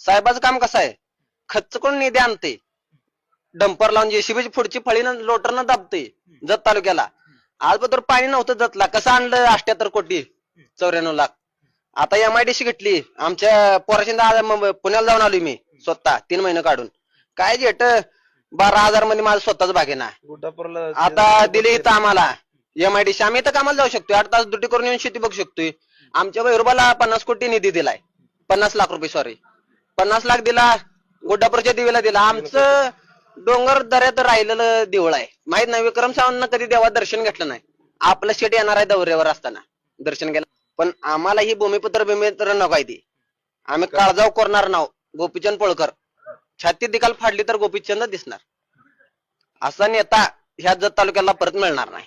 साहेबाचं काम कसं आहे, खर्च करून निधी आणते, डंपर लावून जेसीबीची पुढची फळीनं लोटरनं दाबते जत तालुक्याला. आज तर पाणी नव्हतं जतला, कसं आणलं 78 कोटी 94 लाख. आता MIDC घेतली आमच्या पोराशी, पुण्याला जाऊन आलोय मी स्वतः 3 महिने काढून. काय जेट 12,000 मध्ये माझं स्वतःच भागेना. आता दिले इथं आम्हाला MIDC, आम्ही इथं कामाला जाऊ शकतोय, 8 तास ड्युटी करून येऊन शेती बघू शकतोय. आमच्या वैरुबाला 50 कोटी निधी दिलाय, 50 लाख रुपये, सॉरी 50 लाख दिला, गुड्डापूरच्या देवीला दिला. आमचं डोंगर दऱ्यात राहिलेलं देऊळ आहे, माहित नाही. विक्रम सावंतनं कधी देवा दर्शन घेतलं नाही. आपलं शेट येणार आहे दौऱ्यावर असताना दर्शन घ्यायला. पण आम्हाला ही भूमिपुत्र नको आहे ती. आम्ही काळजाव करणार नाव गोपीचंद पळकर, छाती दिकाल फाडली तर गोपीचंद दिसणार. असा नेता ह्या जत तालुक्याला परत मिळणार नाही.